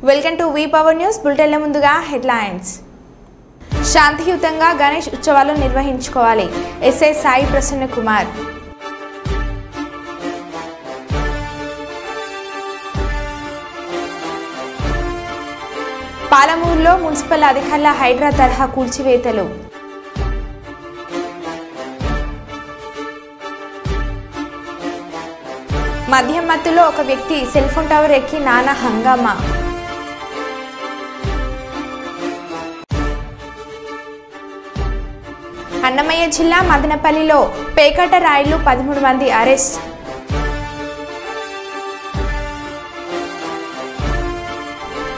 Welcome to V power news బులెటిన్ల ముందుగా headlines. శాంతియుతంగా గణేష్ ఉత్సవాలు నిర్వహించుకోవాలి. ఎస్ఐ సాయి ప్రసన్న కుమార్. పాలమూరులో మున్సిపల్ అధికారుల హైడ్రా తరహా కూల్చివేతలు. మద్యం మత్తులో ఒక వ్యక్తి సెల్ ఫోన్ టవర్ ఎక్కి నానా హంగామా. అన్నమయ్య జిల్లా మదనపల్లిలో పేకాట రాయుళ్లు 13 మంది అరెస్ట్.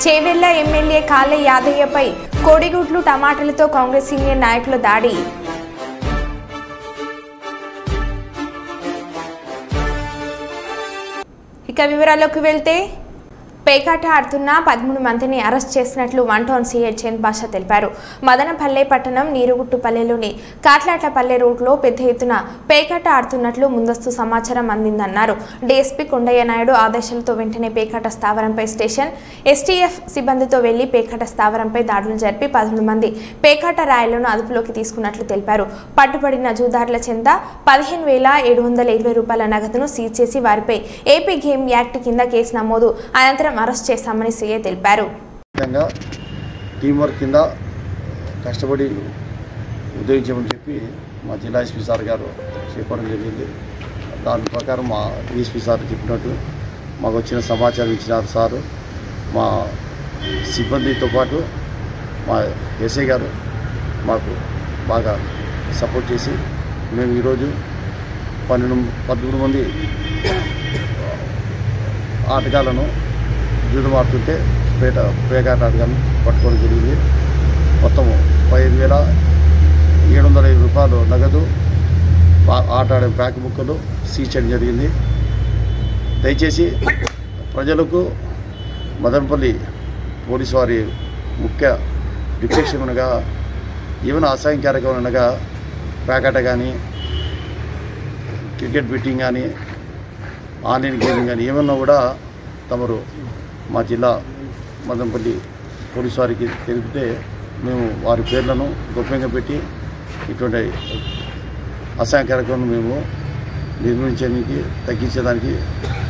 చేవెళ్ల ఎమ్మెల్యే కాళ్ళ యాదయ్యపై కోడిగుడ్లు టమాటాలతో కాంగ్రెస్ సీనియర్ నాయకుల దాడి. ఇక వివరాల్లోకి వెళ్తే పేకాట ఆడుతున్న 13 మందిని అరెస్ట్ చేసినట్లు 1 టౌన్ సీఐ చంద్ బాషా తెలిపారు. మదనపల్లె పట్టణం నీరుగుట్టుపల్లెలోని కాట్లాటపల్లె రోడ్లో పెద్ద ఎత్తున పేకాట ఆడుతున్నట్లు ముందస్తు సమాచారం అందిందన్నారు. డీఎస్పీ కొండయ్య నాయుడు ఆదేశాలతో వెంటనే పేకాట స్థావరంపై స్టేషన్ ఎస్టీఎఫ్ సిబ్బందితో వెళ్లి పేకాట స్థావరంపై దాడులు జరిపి 13 మంది పేకాట రాయలను అదుపులోకి తీసుకున్నట్లు తెలిపారు. పట్టుబడిన జూదారుల చెంద 15,720 రూపాయల నగదును సీజ్ చేసి వారిపై ఏపీ గేమ్ యాక్ట్ కింద కేసు నమోదు అనంతరం అరెస్ట్ చేశామని సీఐ తెలిపారు. టీం వర్క్ కింద కష్టపడి ఉద్యోగించమని చెప్పి మా జిల్లా ఎస్పీ సార్ గారు చెప్పడం జరిగింది. దాని ప్రకారం మా డిఎస్పీ సార్ చెప్పినట్టు మాకు వచ్చిన సమాచారం ఇచ్చినారు సారు. మా సిబ్బందితో పాటు మా ఎస్ఐ గారు మాకు బాగా సపోర్ట్ చేసి మేము ఈరోజు 13 మంది ఆటగాళ్లను జూదం ఆడుతుంటే పేకాట ఆటగాళ్ళను పట్టుకోవడం జరిగింది. మొత్తం 15,720 రూపాయలు నగదు, ఆట ఆడే బ్యాక్ బుక్కలు సీజ్ చేయడం జరిగింది. దయచేసి ప్రజలకు మదనపల్లి పోలీసు వారి ముఖ్య రిఫ్లెక్షన్ అనగా ఏమైనా అసహ్యకరంగా అనగా పేకాట కానీ క్రికెట్ బెట్టింగ్ కానీ ఆన్లైన్ గేమింగ్ కానీ ఏమన్నా కూడా తమరు మా జిల్లా మదనపల్లి పోలీసు వారికి తెలిపితే మేము వారి పేర్లను గోప్యంగా పెట్టి ఇటువంటి అసహ్యకరకలను మేము నిర్మించడానికి తగ్గించేదానికి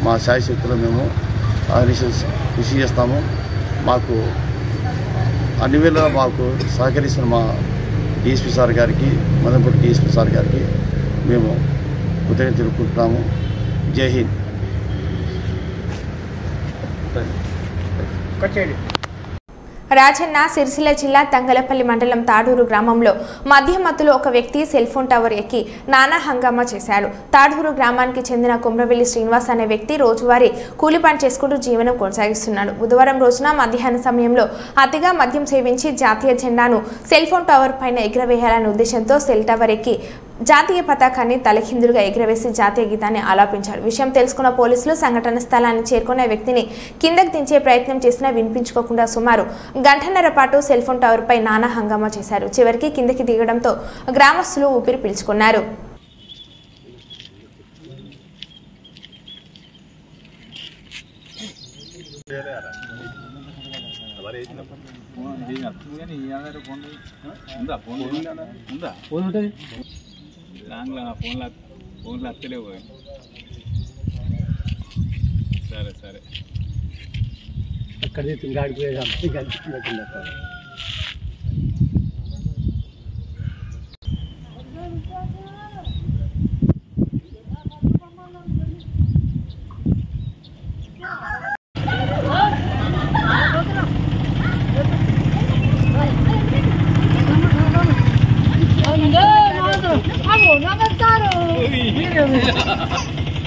మా శాయశక్తులు మేము కృషి చేస్తాము. మాకు అన్ని వేళ మాకు సహకరిస్తున్న మా డిఎస్పీ సార్ గారికి, మదనపల్లి డిఎస్పీ సార్ గారికి మేము కృతజ్ఞతలు తెలుపుకుంటున్నాము. జై హింద్. రాజన్న సిరిసిల్ల జిల్లా తంగలపల్లి మండలం తాడూరు గ్రామంలో మద్యం మత్తులో ఒక వ్యక్తి సెల్ ఫోన్ టవర్ ఎక్కి నానా హంగామా చేశాడు. తాడూరు గ్రామానికి చెందిన కుమ్రవెల్లి శ్రీనివాస్ అనే వ్యక్తి రోజువారీ కూలి పని చేసుకుంటూ జీవనం కొనసాగిస్తున్నాడు. బుధవారం రోజున మధ్యాహ్న సమయంలో అతిగా మద్యం సేవించి జాతీయ జెండాను సెల్ ఫోన్ టవర్ పైన ఎగురవేయాలనే ఉద్దేశంతో సెల్ టవర్ ఎక్కి జాతీయ పతాకాన్ని తలకిందులుగా ఎగురవేసి జాతీయ గీతాన్ని ఆలాపించాడు. విషయం తెలుసుకున్న పోలీసులు సంఘటన స్థలాన్ని చేరుకున్న వ్యక్తిని కిందకు దించే ప్రయత్నం చేసినా వినిపించుకోకుండా సుమారు గంటన్నర పాటు సెల్ ఫోన్ టవర్ పై నానా హంగామా చేశారు. చివరికి కిందకి దిగడంతో గ్రామస్తులు ఊపిరి పీల్చుకున్నారు. ఫోన్లో అత్తలేవు. సరే సరే అక్కడ గాడిపోయేది.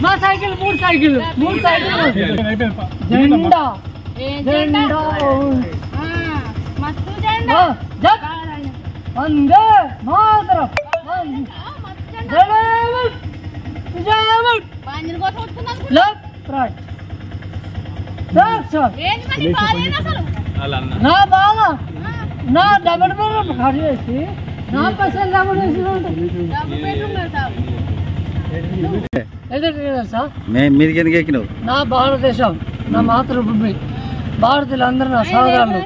మా సైకిల్ 3 సైకిల్ జెండా మస్తు జెండా వందే మాతరం నా బాగా నా డబుల్ బెడ్రూమ్ ఖాళీ చేసి నా పైసలు డబుల్ మీదికి ఎందుకు ఎక్కినావు? నా భారతదేశం నా మాతృభూమి భారతీయులు అందరూ నా సహోదరులు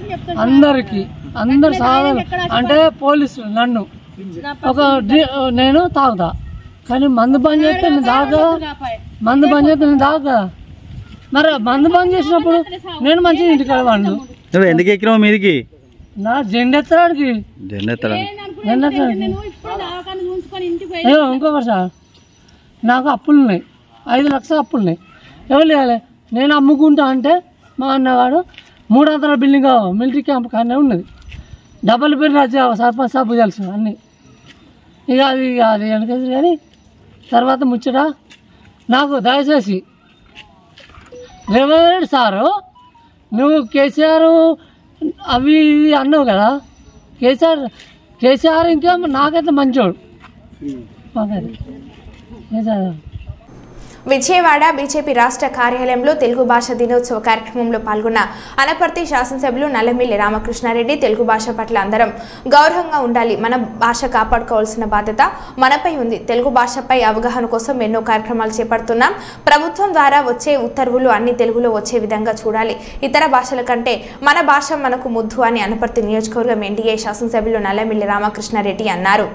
అందరికీ అందరు సహోదరులు అంటే పోలీసులు నన్ను నేను తాగుతా కానీ మందు బంద్ చేస్తే నేను తాగుతా మరి మందు బంద్ చేసినప్పుడు నేను మంచిగా ఇంటికి వెళ్ళవాడు. నువ్వు ఎందుకు ఎక్కినావు మీదికి? నా జెండెత్తడానికి ఇంకొకటి సార్ నాకు అప్పులు ఉన్నాయి, 5 లక్షల అప్పులు ఉన్నాయి. ఎవరు లేవాలి నేను అమ్ముకుంటా అంటే మా అన్నవాడు 300 బిల్డింగ్ మిలిటరీ క్యాంప్ కానీ ఉన్నది, డబల్ బెడ్ రాజా సర్పంచ్ సాబు తెలుసు అన్నీ. ఇక అది వెనకేసి కానీ తర్వాత ముచ్చట నాకు దయచేసి రేవంత్ రెడ్డి సారు నువ్వు కేసీఆర్ అవి ఇవి అన్నావు కదా, కేసీఆర్ ఇంకా నాకైతే మంచోడు. విజయవాడ బీజేపీ రాష్ట్ర కార్యాలయంలో తెలుగు భాష దినోత్సవ కార్యక్రమంలో పాల్గొన్న అనపర్తి శాసనసభ్యులు నల్లమిల్లి రామకృష్ణారెడ్డి తెలుగు భాష పట్ల అందరం గౌరవంగా ఉండాలి, మన భాష కాపాడుకోవాల్సిన బాధ్యత మనపై ఉంది, తెలుగు భాషపై అవగాహన కోసం ఎన్నో కార్యక్రమాలు చేపడుతున్నాం, ప్రభుత్వం ద్వారా వచ్చే ఉత్తర్వులు అన్ని తెలుగులో వచ్చే విధంగా చూడాలి, ఇతర భాషల కంటే మన భాష మనకు ముద్దు అని అనపర్తి నియోజకవర్గం ఎన్డీఏ శాసనసభ్యులు నల్లమిల్లి రామకృష్ణారెడ్డి అన్నారు.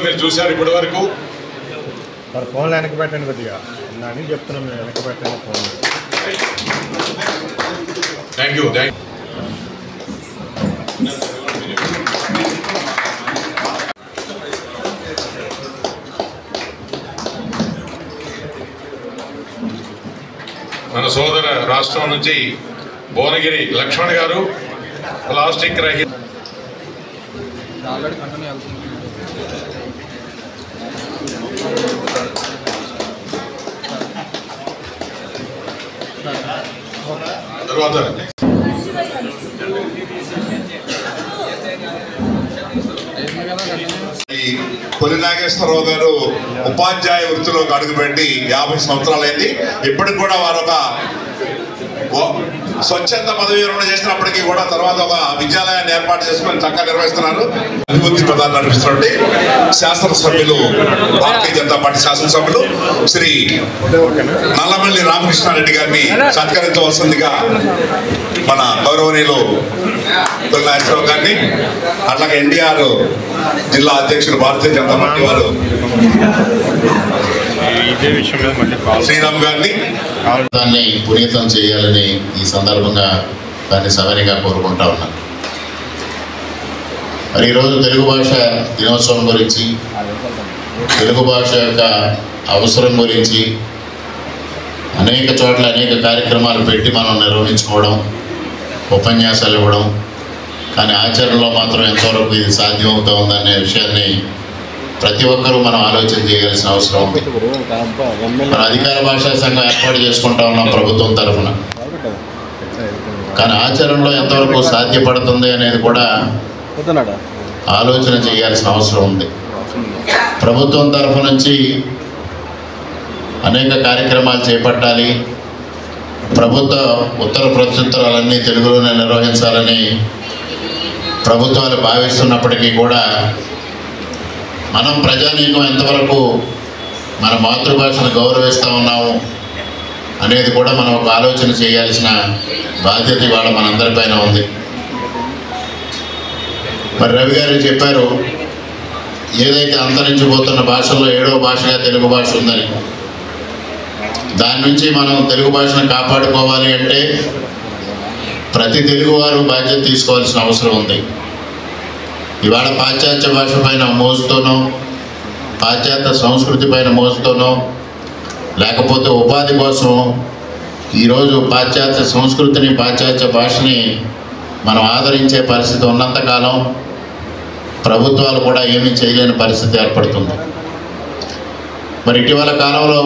మీరు చూశారు ఇప్పటి వరకు. మరి ఫోన్లో వెనక పెట్టండి కొద్దిగా అని చెప్తున్నాం, వెనక పెట్టండి ఫోన్. Thank you. మన సోదర రాష్ట్రం నుంచి భువనగిరి లక్ష్మణ్ గారు ప్లాస్టిక్ రహిత తర్వాత కొల్లి నాగేశ్వరరావు గారు ఉపాధ్యాయ వృత్తిలోకి అడుగుపెట్టి 50 సంవత్సరాలైంది. ఇప్పటికి కూడా వారు ఒక స్వచ్ఛంద పదవి విరమణ చేసినప్పటికీ కూడా తర్వాత ఒక విద్యాలయాన్ని ఏర్పాటు చేసుకుని చక్కగా నిర్వహిస్తున్నారు. అభివృద్ధి ప్రధాని నడిపిస్తున్నటువంటి శాసనసభ్యులు భారతీయ జనతా పార్టీ శాసనసభ్యులు శ్రీ నల్లమల్లి రామకృష్ణారెడ్డి గారిని సత్కరించవలసిందిగా మన గౌరవనీయులు కొల్లి నాగేశ్వరరావు గారిని, అట్లాగే ఎన్డీఆర్ జిల్లా అధ్యక్షులు భారతీయ జనతా పార్టీ వారు శ్రీరామ్ గారిని దాన్ని పునీతం చేయాలని ఈ సందర్భంగా దాన్ని సవరిగా కోరుకుంటా ఉన్నాను. మరి ఈరోజు తెలుగు భాష దినోత్సవం గురించి, తెలుగు భాష యొక్క అవసరం గురించి అనేక చోట్ల అనేక కార్యక్రమాలు పెట్టి మనం నిర్వహించుకోవడం, ఉపన్యాసాలు ఇవ్వడం, కానీ ఆచరణలో మాత్రం ఎంతవరకు ఇది సాధ్యమవుతా ఉందనే విషయాన్ని ప్రతి ఒక్కరూ మనం ఆలోచన చేయాల్సిన అవసరం ఉంది. మన అధికార భాషా సంఘం ఏర్పాటు చేసుకుంటా ఉన్నాం ప్రభుత్వం తరఫున, కానీ ఆచరణలో ఎంతవరకు సాధ్యపడుతుంది అనేది కూడా ఆలోచన చేయాల్సిన అవసరం ఉంది. ప్రభుత్వం తరఫు నుంచి అనేక కార్యక్రమాలు చేపట్టాలి, ప్రభుత్వ ఉత్తర ప్రత్యుత్తరాలన్నీ తెలుగులోనే నిర్వహించాలని ప్రభుత్వాలు భావిస్తున్నప్పటికీ కూడా మనం ప్రజానీకం ఎంతవరకు మన మాతృభాషను గౌరవిస్తూ ఉన్నాము అనేది కూడా మనం ఒక ఆలోచన చేయాల్సిన బాధ్యత ఇవాళ మనందరిపైన ఉంది. మరి రవి గారు చెప్పారు, ఏదైతే అంతరించిపోతున్న భాషల్లో 7వ భాషగా తెలుగు భాష ఉందని. దాని నుంచి మనం తెలుగు భాషను కాపాడుకోవాలి అంటే ప్రతి తెలుగువారు బాధ్యత తీసుకోవాల్సిన అవసరం ఉంది. ఇవాళ పాశ్చాత్య భాష పైన మోజుతోనో, పాశ్చాత్య సంస్కృతి పైన మోజుతోనో, లేకపోతే ఉపాధి కోసం ఈరోజు పాశ్చాత్య సంస్కృతిని, పాశ్చాత్య భాషని మనం ఆదరించే పరిస్థితి ఉన్నంతకాలం ప్రభుత్వాలు కూడా ఏమీ చేయలేని పరిస్థితి ఏర్పడుతుంది. మరి ఇటీవల కాలంలో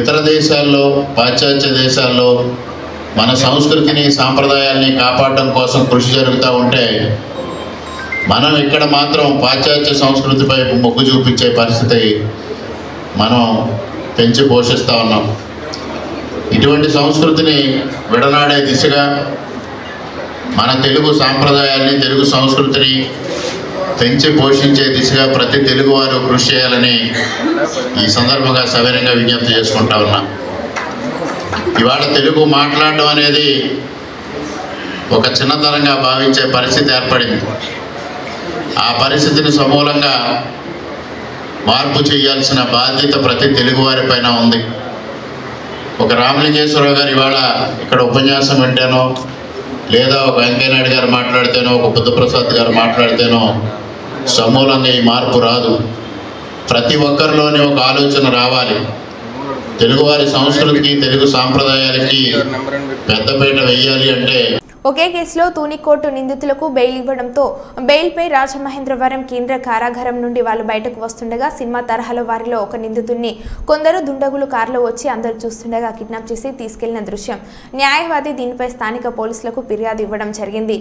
ఇతర దేశాల్లో, పాశ్చాత్య దేశాల్లో మన సంస్కృతిని, సాంప్రదాయాల్ని కాపాడడం కోసం కృషి జరుగుతూ ఉంటే మనం ఇక్కడ మాత్రం పాశ్చాత్య సంస్కృతిపై మొగ్గు చూపించే పరిస్థితి మనం పెంచి పోషిస్తూ ఉన్నాం. ఇటువంటి సంస్కృతిని విడనాడే దిశగా మన తెలుగు సాంప్రదాయాన్ని, తెలుగు సంస్కృతిని పెంచి పోషించే దిశగా ప్రతి తెలుగువారు కృషి చేయాలని ఈ సందర్భంగా సవినయంగా విజ్ఞప్తి చేసుకుంటా ఉన్నా. ఇవాళ తెలుగు మాట్లాడడం అనేది ఒక చిన్నతనంగా భావించే పరిస్థితి ఏర్పడింది. ఆ పరిస్థితిని సమూలంగా మార్పు చేయాల్సిన బాధ్యత ప్రతి తెలుగువారి పైన ఉంది. ఒక రామలింగేశ్వరరావు గారు ఇవాళ ఇక్కడ ఉపన్యాసం వింటేనో, లేదా ఒక వెంకయ్యనాయుడు గారు మాట్లాడితేనో, ఒక బుద్ధప్రసాద్ గారు మాట్లాడితేనో సమూలంగా ఈ మార్పు రాదు. ప్రతి ఒక్కరిలోని ఒక ఆలోచన రావాలి. తెలుగువారి సంస్కృతికి, తెలుగు సాంప్రదాయాలకి పెద్దపీట వేయాలి అంటే ఒకే కేసులో తూని కోర్టు నిందితులకు బెయిల్ ఇవ్వడంతో బెయిల్పై రాజమహేంద్రవరం కేంద్ర కారాగారం నుండి వాళ్ళు బయటకు వస్తుండగా సినిమా తరహాలో వారిలో ఒక నిందితుడిని కొందరు దుండగులు కారులో వచ్చి అందరూ చూస్తుండగా కిడ్నాప్ చేసి తీసుకెళ్లిన దృశ్యం. న్యాయవాది దీనిపై స్థానిక పోలీసులకు ఫిర్యాదు ఇవ్వడం జరిగింది.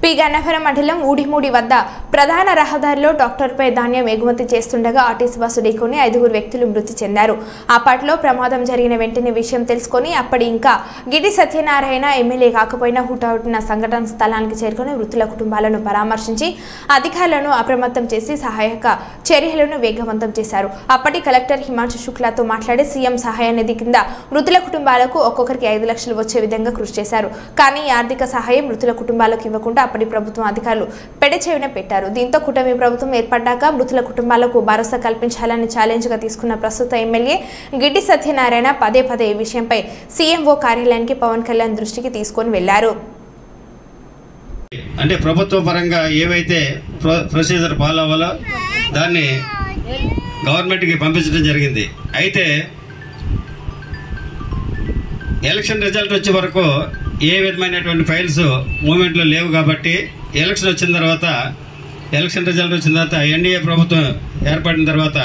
పి గన్నవరం మండలం ఊడిమూడి వద్ద ప్రధాన రహదారిలో డాక్టర్పై ధాన్యం ఎగుమతి చేస్తుండగా ఆర్టీసీ బస్సు ఢీకొని 5 వ్యక్తులు మృతి చెందారు. అప్పట్లో ప్రమాదం జరిగిన వెంటనే విషయం తెలుసుకొని అప్పటి ఇంకా గిడి సత్యనారాయణ ఎమ్మెల్యే కాకపోయినా హుటాహుటిన సంఘటన స్థలానికి చేరుకొని మృతుల కుటుంబాలను పరామర్శించి అధికారులను అప్రమత్తం చేసి సహాయక చర్యలను వేగవంతం చేశారు. అప్పటి కలెక్టర్ హిమాంశు శుక్లాతో మాట్లాడి సీఎం సహాయ నిధి కింద మృతుల కుటుంబాలకు ఒక్కొక్కరికి 5 లక్షలు వచ్చే విధంగా కృషి చేశారు. కానీ ఆర్థిక సహాయం మృతుల కుటుంబాలకు ఇవ్వకుండా అప్పటి ప్రభుత్వం అధికారులు పెడచెవిన పెట్టారు. దీంతో కూటమి ప్రభుత్వం ఏర్పడ్డాక మృతుల కుటుంబాలకు భరోసా కల్పించాలని ఛాలెంజ్ గా తీసుకున్న ప్రస్తుత ఎమ్మెల్యే గిడ్డి సత్యనారాయణ పదే ఈ విషయంపై సీఎంఓ కార్యాలయానికి పవన్ కళ్యాణ్ దృష్టికి తీసుకొని వెళ్లారు. అంటే ప్రభుత్వ పరంగా ఏవైతే ప్రొసీజర్ ఫాలో అవ్వాలో దాన్ని గవర్నమెంట్కి పంపించడం జరిగింది. అయితే ఎలక్షన్ రిజల్ట్ వచ్చే వరకు ఏ విధమైనటువంటి ఫైల్స్ మూమెంట్లో లేవు కాబట్టి ఎలక్షన్ వచ్చిన తర్వాత, ఎలక్షన్ రిజల్ట్ వచ్చిన తర్వాత, ఎన్డీఏ ప్రభుత్వం ఏర్పడిన తర్వాత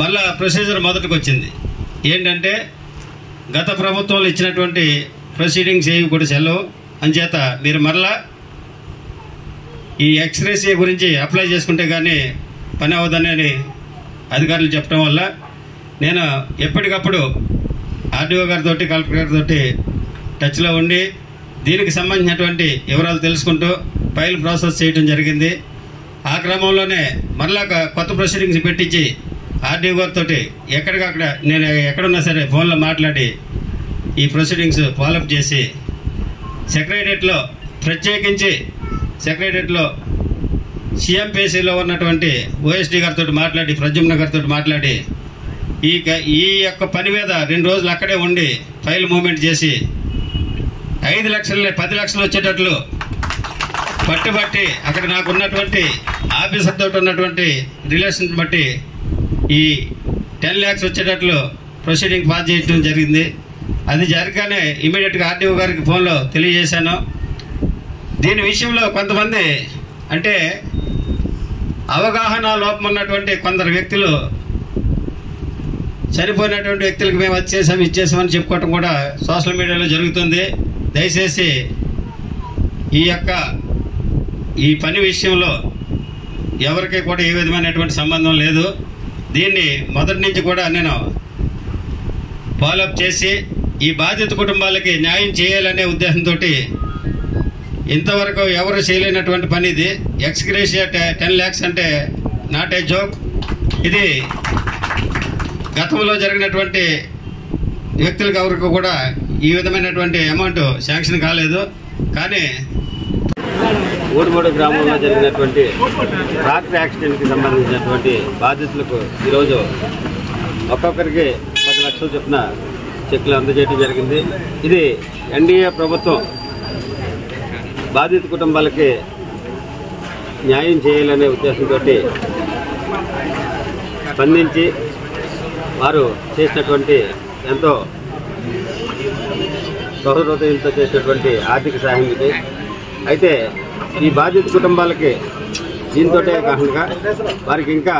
మళ్ళా ప్రొసీజర్ మొదటికి వచ్చింది. ఏంటంటే గత ప్రభుత్వంలో ఇచ్చినటువంటి ప్రొసీడింగ్స్ ఏవి కూడా చెల్లవు, అంచేత మీరు మరలా ఈ ఎక్స్గ్రేషియా గురించి అప్లై చేసుకుంటే కానీ పని అవ్వదని అధికారులు చెప్పడం వల్ల నేను ఎప్పటికప్పుడు ఆర్డీఓ గారితో, కలెక్టర్ గారితో టచ్లో ఉండి దీనికి సంబంధించినటువంటి వివరాలు తెలుసుకుంటూ ఫైల్ ప్రాసెస్ చేయడం జరిగింది. ఆ క్రమంలోనే మరలా కొత్త ప్రొసీడింగ్స్ పెట్టించి ఆర్డీఓ గారితో ఎక్కడికక్కడ నేను ఎక్కడున్నా సరే ఫోన్లో మాట్లాడి ఈ ప్రొసీడింగ్స్ ఫాలోఅప్ చేసి సెక్రటరియట్లో, ప్రత్యేకించి సెక్రటరియట్లో సిఎంపీసీలో ఉన్నటువంటి ఓఎస్డీ గారితో మాట్లాడి, ప్రద్యుమ్న గారితో మాట్లాడి ఈ యొక్క పని మీద 2 రోజులు అక్కడే ఉండి ఫైల్ మూవ్మెంట్ చేసి 5 లక్షలు 10 లక్షలు వచ్చేటట్లు పట్టుబట్టి అక్కడ నాకు ఉన్నటువంటి ఆఫీసర్ తోటి ఉన్నటువంటి రిలేషన్ బట్టి ఈ 10 lakhs వచ్చేటట్లు ప్రొసీడింగ్ పాస్ చేయడం జరిగింది. అది జరగగానే ఇమీడియట్గా ఆర్డీఓ గారికి ఫోన్లో తెలియజేశాను. దీని విషయంలో కొంతమంది అంటే అవగాహన లోపం ఉన్నటువంటి కొందరు వ్యక్తులు చనిపోయినటువంటి వ్యక్తులకు మేము వచ్చేసాం ఇచ్చేసామని చెప్పుకోవటం కూడా సోషల్ మీడియాలో జరుగుతుంది. దయచేసి ఈ పని విషయంలో ఎవరికి కూడా ఏ విధమైనటువంటి సంబంధం లేదు. దీన్ని మొదటి నుంచి కూడా నేను ఫాలోఅప్ చేసి ఈ బాధిత కుటుంబాలకి న్యాయం చేయాలనే ఉద్దేశంతో ఇంతవరకు ఎవరు చేయలేనటువంటి పని ఇది. ఎక్స్గ్రేషియా 10 lakhs అంటే నాట్ ఏ జోక్. ఇది గతంలో జరిగినటువంటి వ్యక్తులకు ఎవరికి కూడా ఈ విధమైనటువంటి అమౌంట్ శాంక్షన్ కాలేదు. కానీ ఊరుమూడు గ్రామంలో జరిగినటువంటి ట్రాక్టర్ యాక్సిడెంట్కి సంబంధించినటువంటి బాధితులకు ఈరోజు ఒక్కొక్కరికి 10 లక్షలు చొప్పున చెక్లు అందజేయడం జరిగింది. ఇది ఎన్డీఏ ప్రభుత్వం బాధిత కుటుంబాలకి న్యాయం చేయాలనే ఉద్దేశంతో స్పందించి వారు చేసినటువంటి ఎంతో సహృదయంతో చేసినటువంటి ఆర్థిక సహాయం ఇది. అయితే ఈ బాధిత కుటుంబాలకి దీంతో కాకుండా వారికి ఇంకా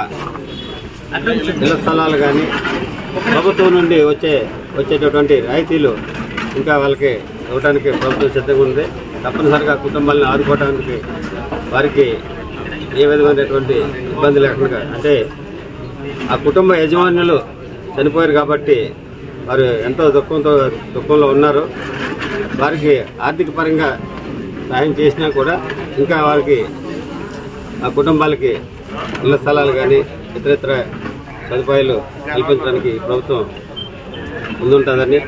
ఇళ్ల స్థలాలు కానీ ప్రభుత్వం నుండి వచ్చేటటువంటి రాయితీలు ఇంకా వాళ్ళకి ఇవ్వడానికి ప్రభుత్వం సిద్ధంగా ఉంది. తప్పనిసరిగా కుటుంబాలను ఆదుకోవడానికి వారికి ఏ విధమైనటువంటి ఇబ్బంది లేకుండా, అంటే ఆ కుటుంబ యజమానులు చనిపోయారు కాబట్టి వారు ఎంతో దుఃఖంలో ఉన్నారు. వారికి ఆర్థిక పరంగా సహాయం చేసినా కూడా ఇంకా వారికి ఆ కుటుంబాలకి ఇళ్ల స్థలాలు కానీ ఇతర సదుపాయాలు కల్పించడానికి ప్రభుత్వం ముందుంటుందని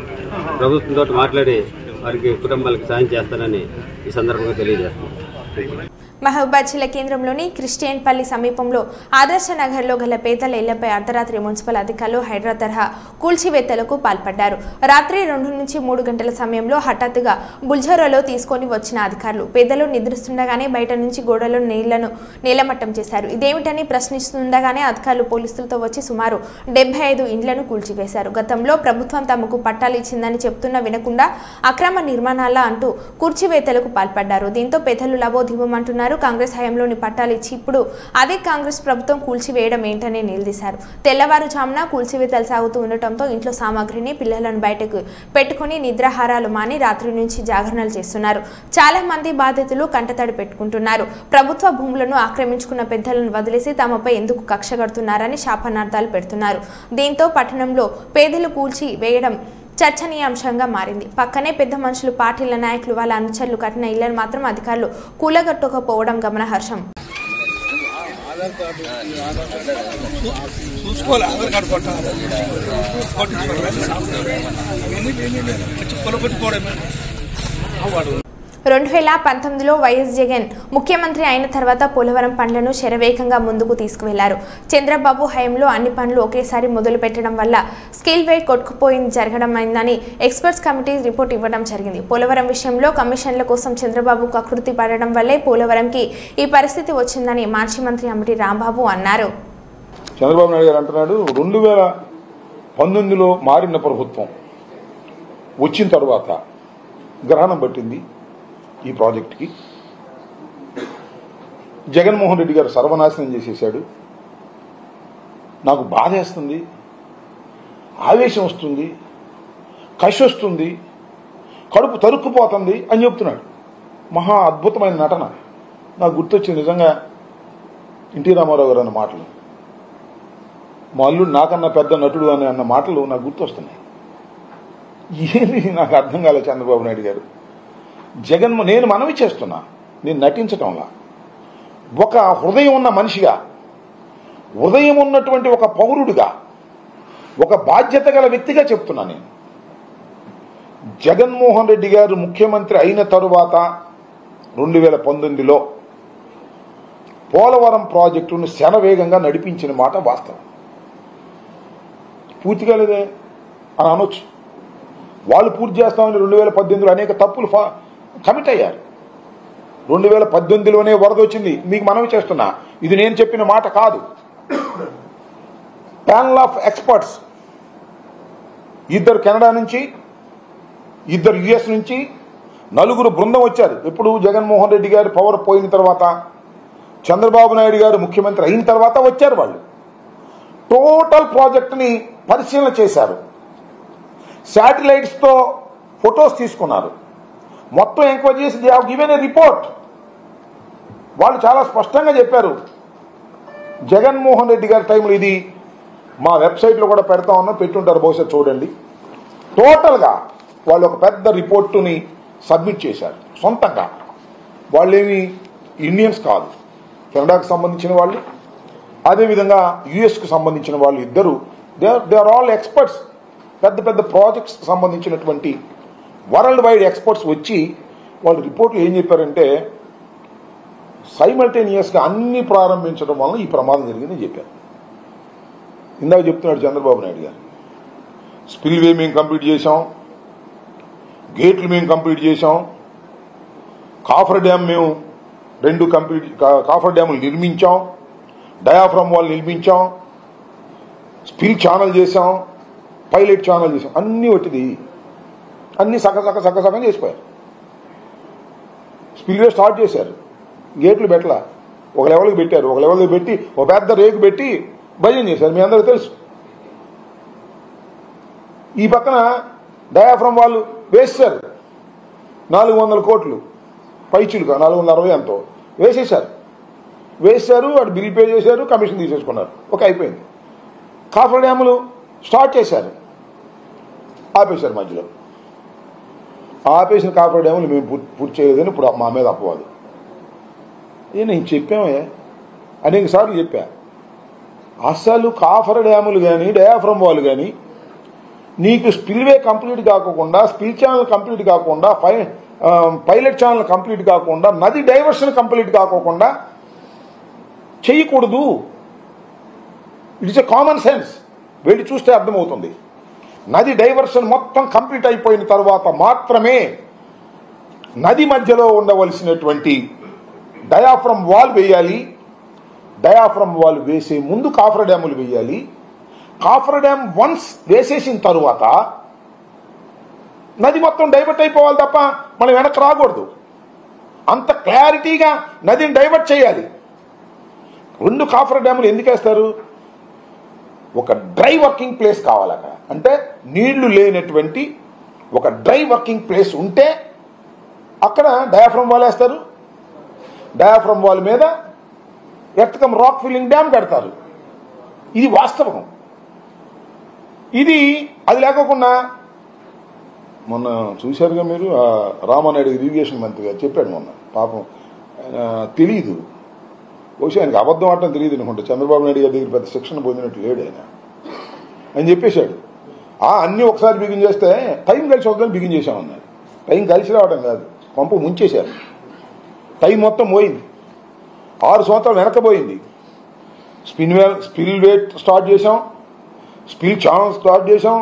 ప్రభుత్వంతో మాట్లాడి వారికి కుటుంబాలకు సాయం చేస్తానని ఈ సందర్భంగా తెలియజేస్తున్నాను. మహబూబాద్ జిల్లా కేంద్రంలోని క్రిస్టియన్పల్లి సమీపంలో ఆదర్శ నగర్లో గల పేదల ఇళ్లపై అర్ధరాత్రి మున్సిపల్ అధికారులు హైడ్రా తరహా కూల్చివేతలకు పాల్పడ్డారు. రాత్రి 2 నుంచి 3 గంటల సమయంలో హఠాత్తుగా బుల్జోరాలో తీసుకొని వచ్చిన అధికారులు పేదలు నిద్రిస్తుండగానే బయట నుంచి గోడలో నీళ్లను నేలమట్టం చేశారు. ఇదేమిటని ప్రశ్నిస్తుండగానే అధికారులు పోలీసులతో వచ్చి సుమారు 75 ఇండ్లను కూల్చివేశారు. గతంలో ప్రభుత్వం తమకు పట్టాలు ఇచ్చిందని చెప్తున్నా వినకుండా అక్రమ నిర్మాణాల అంటూ కూల్చివేతలకు పాల్పడ్డారు. దీంతో పేదలు లబోదిబోమంటున్నారు. కాంగ్రెస్ హయాంలోని పట్టాలు ఇచ్చి ఇప్పుడు అదే కాంగ్రెస్ ప్రభుత్వం కూల్చివేయడం ఏంటనే నిలదీశారు. తెల్లవారుజామున కూల్చివేతలు సాగుతూ ఉండటంతో ఇంట్లో సామాగ్రిని పిల్లలను బయటకు పెట్టుకుని నిద్రాహారాలు మాని రాత్రి నుంచి జాగరణలు చేస్తున్నారు. చాలా మంది బాధితులు కంటతడి పెట్టుకుంటున్నారు. ప్రభుత్వ భూములను ఆక్రమించుకున్న పెద్దలను వదిలేసి తమపై ఎందుకు కక్ష కడుతున్నారని శాపనార్థాలు పెడుతున్నారు. దీంతో పట్టణంలో పేదలు కూల్చి వేయడం చర్చనీయాంశంగా మారింది. పక్కనే పెద్ద మనుషులు, పార్టీల నాయకులు, వాళ్ళ అనుచరులు కట్టిన ఇళ్లను మాత్రం అధికారులు కూలగట్టుకపోవడం గమనార్హం. ఆధార్ కార్డు కొట్టాలి 2019లో వైఎస్ జగన్ ముఖ్యమంత్రి అయిన తర్వాత పోలవరం పనులను శరవేగంగా ముందుకు తీసుకువెళ్లారు. చంద్రబాబు హయాంలో అన్ని పనులు ఒకేసారి మొదలు పెట్టడం వల్ల స్కిల్ వే కొట్టుకుపోయింది జరగడమైందని ఎక్స్పర్ట్స్ కమిటీ రిపోర్ట్ ఇవ్వడం జరిగింది. పోలవరం విషయంలో కమిషన్ల కోసం చంద్రబాబు కకృతి పడడం వల్లే పోలవరంకి ఈ పరిస్థితి వచ్చిందని మాజీ మంత్రి అంబటి రాంబాబు అన్నారు. చంద్రబాబు నాయుడు గారు అంటున్నాడు 2019లో మారిన ప్రభుత్వం వచ్చిన తర్వాత గ్రహణం పట్టింది ఈ ప్రాజెక్టుకి. జగన్మోహన్ రెడ్డి గారు సర్వనాశనం చేసేశాడు. నాకు బాధేస్తుంది, ఆవేశం వస్తుంది, కషి వస్తుంది, కడుపు తరుక్కుపోతుంది అని చెప్తున్నాడు. మహా అద్భుతమైన నటన. నాకు గుర్తొచ్చింది నిజంగా ఎన్టీ రామారావు గారు అన్న మాటలు. మా అల్లుడు నాకన్నా పెద్ద నటుడు అని అన్న మాటలు నాకు గుర్తొస్తున్నాయి. ఏది నాకు అర్థం కాలే చంద్రబాబు నాయుడు గారు. నేను మనవి చేస్తున్నా, నేను నటించటంలా, ఒక హృదయం ఉన్న మనిషిగా, హృదయం ఉన్నటువంటి ఒక పౌరుడిగా, ఒక బాధ్యత గల వ్యక్తిగా చెప్తున్నా. నేను జగన్మోహన్ రెడ్డి గారు ముఖ్యమంత్రి అయిన తరువాత 2019లో పోలవరం ప్రాజెక్టును శరవేగంగా నడిపించిన మాట వాస్తవం. పూర్తిగా లేదే అని అనొచ్చు. వాళ్ళు పూర్తి చేస్తామని 2018లో అనేక తప్పులు కమిట్ అయ్యారు. 2018లోనే వరద వచ్చింది. మీకు మనవి చేస్తున్నా, ఇది నేను చెప్పిన మాట కాదు. ప్యానల్ ఆఫ్ ఎక్స్పర్ట్స్, 2 కెనడా నుంచి, 2 యుఎస్ నుంచి, 4 బృందం వచ్చారు. ఎప్పుడు జగన్మోహన్ రెడ్డి గారు పవర్ పోయిన తర్వాత, చంద్రబాబు నాయుడు గారు ముఖ్యమంత్రి అయిన తర్వాత వచ్చారు. వాళ్ళు టోటల్ ప్రాజెక్టుని పరిశీలన చేశారు. శాటిలైట్స్తో ఫొటోస్ తీసుకున్నారు. మొత్తం ఎంక్వైరీ చేసి they have given a report. వాళ్ళు చాలా స్పష్టంగా చెప్పారు. జగన్మోహన్ రెడ్డి గారి టైంలో, ఇది మా వెబ్సైట్లో కూడా పెడతా ఉన్నాం, పెట్టుంటారు బహుశా చూడండి. టోటల్గా వాళ్ళు ఒక పెద్ద రిపోర్టుని సబ్మిట్ చేశారు సొంతంగా. వాళ్ళేమి ఇండియన్స్ కాదు, కెనడాకు సంబంధించిన వాళ్ళు, అదేవిధంగా యుఎస్కు సంబంధించిన వాళ్ళు. ఇద్దరు దే ఆర్ ఆల్ ఎక్స్పర్ట్స్. పెద్ద పెద్ద ప్రాజెక్ట్స్ సంబంధించినటువంటి వరల్డ్ వైడ్ ఎక్స్పర్ట్స్ వచ్చి వాళ్ళ రిపోర్ట్లు ఏం చెప్పారంటే సైమల్టేనియస్గా అన్ని ప్రారంభించడం వలన ఈ ప్రమాదం జరిగిందని చెప్పారు. ఇందాక చెప్తున్నాడు చంద్రబాబు నాయుడు గారు, స్పిల్వే మేము కంప్లీట్ చేశాం, గేట్లు మేము కంప్లీట్ చేశాం, కాఫర్ డ్యామ్ మేము 2 కాఫర్ డ్యాములు నిర్మించాం, డయాఫ్రమ్ వాల్ నిర్మించాం, స్పిల్ ఛానల్ చేశాం, పైలట్ ఛానల్ చేశాం. అన్నీ ఒకటిది, అన్నీ సగం చేసిపోయారు. స్పిల్వే స్టార్ట్ చేశారు, గేట్లు పెట్టలా, ఒక లెవెల్కి పెట్టారు, ఒక లెవెల్కి పెట్టి ఒక పెద్ద రేకు పెట్టి భజన చేశారు, మీ అందరికీ తెలుసు. ఈ పక్కన డయాఫ్రమ్ వాళ్ళు వేసేశారు, 400 కోట్లు పైచులుగా 460 ఎంతో వేసేశారు. వాడు బిల్ పే చేశారు, కమిషన్ తీసేసుకున్నారు, అయిపోయింది. కాఫర్ డ్యాములు స్టార్ట్ చేశారు, ఆపేశారు. మధ్యలో ఆపేసిన కాఫర్ డ్యాములు మేము పూర్తి చేయలేదని ఇప్పుడు మా మీద అపవాదు. నేను చెప్పామే, అనేక సార్లు చెప్పా, అసలు కాఫర్ డ్యాములు కానీ డయాఫ్రమ్ వాల్ కానీ నీకు స్పిల్వే కంప్లీట్ కాకుండా, స్పిల్ ఛానల్ కంప్లీట్ కాకుండా, పైలట్ ఛానల్ కంప్లీట్ కాకుండా, నది డైవర్షన్ కంప్లీట్ కాకుండా చేయకూడదు. ఇట్స్ ఎ కామన్ సెన్స్, వెళ్ళి చూస్తే అర్థమవుతుంది. నది డైవర్షన్ మొత్తం కంప్లీట్ అయిపోయిన తర్వాత మాత్రమే నది మధ్యలో ఉండవలసినటువంటి డయాఫ్రమ్ వాల్ వేయాలి. డయాఫ్రమ్ వాల్ వేసే ముందు కాఫర్ డ్యాములు వేయాలి. కాఫర్ డ్యామ్ వన్స్ వేసేసిన తరువాత నది మొత్తం డైవర్ట్ అయిపోవాలి తప్ప మనం వెనక్కి రాకూడదు. అంత క్లారిటీగా నదిని డైవర్ట్ చేయాలి. 2 కాఫర్ డ్యాములు ఎందుకు వేస్తారు? ఒక డ్రై వర్కింగ్ ప్లేస్ కావాలి అక్కడ. అంటే నీళ్లు లేనటువంటి ఒక డ్రై వర్కింగ్ ప్లేస్ ఉంటే అక్కడ డయాఫ్రమ్ వాల్ వేస్తారు. డయాఫ్రమ్ వాల్ మీద earth cum rock filling dam కడతారు. ఇది వాస్తవం. అది లేకోకుండా మొన్న చూశారుగా మీరు, రామానాయుడు ఇరిగేషన్ మంత్రి గారు చెప్పాడు మొన్న, పాపం తెలియదు, బహుశా ఆయనకి అబద్ధం ఆడటం తెలియదు అనుకుంటా, చంద్రబాబు నాయుడు గారి దగ్గర పెద్ద శిక్షణ పొందినట్టు లేడు ఆయన చెప్పేశాడు. అన్నీ ఒకసారి బిగిన్ చేస్తే టైం కలిసి వద్దని బిగిన్ చేశామన్నాడు. టైం కలిసి రావడం కాదు, పంపు ముంచేశారు. టైం మొత్తం పోయింది, 6 సంవత్సరాలు వెనకపోయింది. స్పిల్ వే స్టార్ట్ చేశాం, స్పిల్ ఛానల్ స్టార్ట్ చేశాం.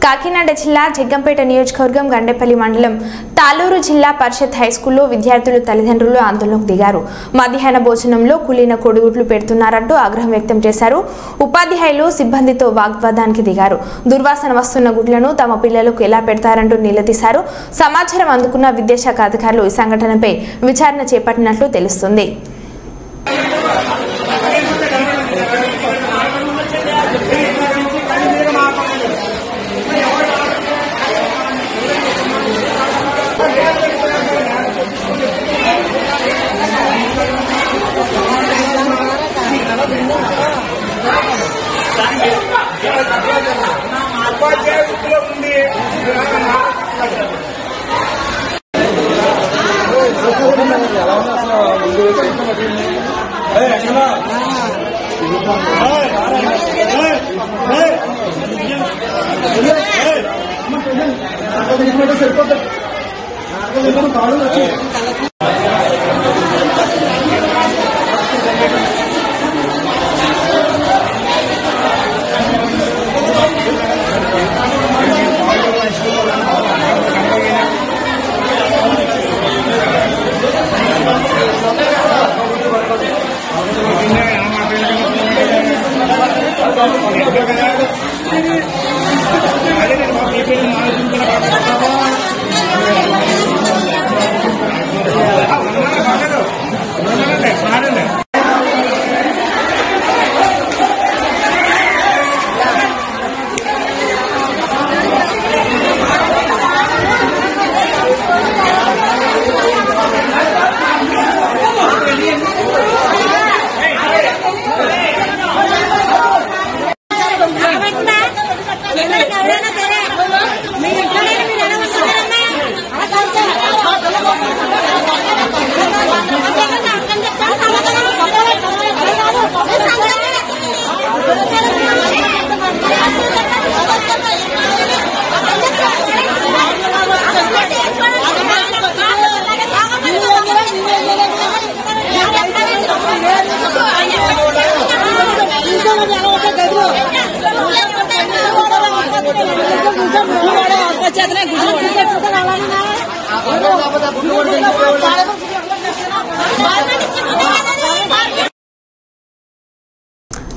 కాకినాడ జిల్లా జగ్గంపేట నియోజకవర్గం గండేపల్లి మండలం తాలూరు జిల్లా పరిషత్ హైస్కూల్లో విద్యార్థులు తల్లిదండ్రులు ఆందోళనకు దిగారు. మధ్యాహ్న భోజనంలో కూలిన కోడిగుడ్లు పెడుతున్నారంటూ ఆగ్రహం వ్యక్తం చేశారు. ఉపాధ్యాయులు సిబ్బందితో వాగ్వాదానికి దిగారు. దుర్వాసన వస్తున్న గుడ్లను తమ పిల్లలకు ఎలా పెడతారంటూ నిలదీశారు. సమాచారం అందుకున్న విద్యాశాఖ అధికారులు ఈ సంఘటనపై విచారణ చేపట్టినట్లు తెలుస్తుంది.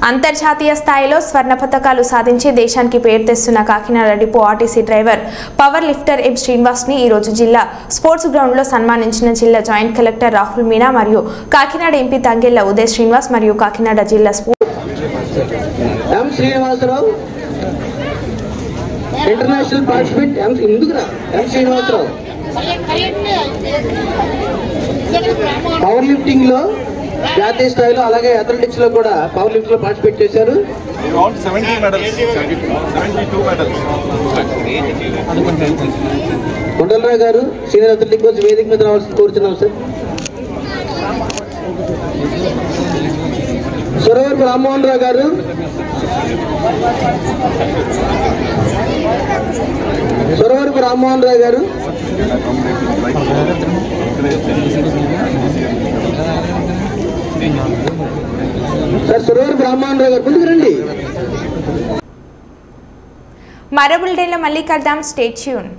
అంతర్జాతీయ స్థాయిలో స్వర్ణ పతకాలు సాధించి దేశానికి పేరు తెస్తున్న Kakinada depot RTC driver power lifter M Srinivas ని ఈ రోజు జిల్లా స్పోర్ట్స్ గ్రౌండ్ లో సన్మానించిన జిల్లా జాయింట్ కలెక్టర్ రాహుల్ మీనా మరియు కాకినాడ ఎంపీ తంగెళ్ల ఉదయ్ శ్రీనివాస్ మరియు కాకినాడ జిల్లా ఇంటర్నేషనల్ పార్టిసిపెంట్ ఎం శ్రీనివాసరావు పవర్ లిఫ్టింగ్ లో జాతీయ స్థాయిలో అలాగే అథ్లెటిక్స్ లో కూడా పవర్ లిఫ్ట్ లో పార్టిసిపేట్ చేశారు. కొండలరావు గారు సీనియర్ అథ్లెటిక్ కోచ్ వేదిక మీద రావాల్సి కోరుతున్నాం సార్. సురవరపు రామ్మోహన్ రావు గారు, సురవరపు రామ్మోహన్ రావు గారు, సార్ సురవరపు రామ్మోహన్ రావు గారు ముందుకు రండి. మరో బులెటిన్లో మళ్ళీ కలుద్దాం. Stay tune.